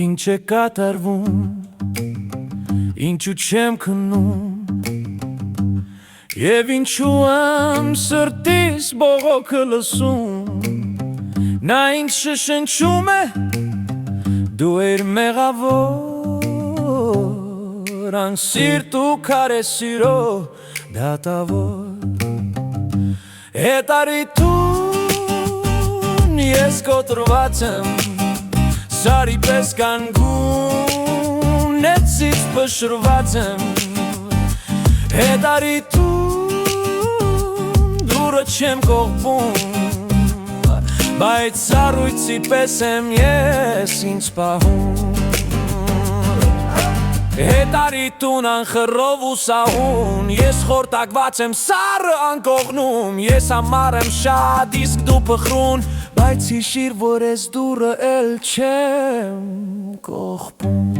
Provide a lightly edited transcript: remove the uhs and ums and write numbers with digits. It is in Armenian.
Ինչ է կատարվում, ինչու չեմ քնում, և ինչու եմ սրտիս բողոքը լսում, նա ինձ շշնջում է, դու էր մեղավոր, անսիրտ ու քարե սիրո դատավոր, հետարիտուն ես կոտրված եմ, Սարի պես կանգուն նեցից պշրված եմ, հետարիտուն դուրը չեմ կողպում, բայց սարույցի պես եմ ես ինձ պահում, հետարիտուն անխռով ու սահուն, ես խորտակված եմ սարը անկողնում, ես համար եմ շատ իսկ դու պխրուն, բայց հիշիր, որ ես դուրը էլ չեմ կողպում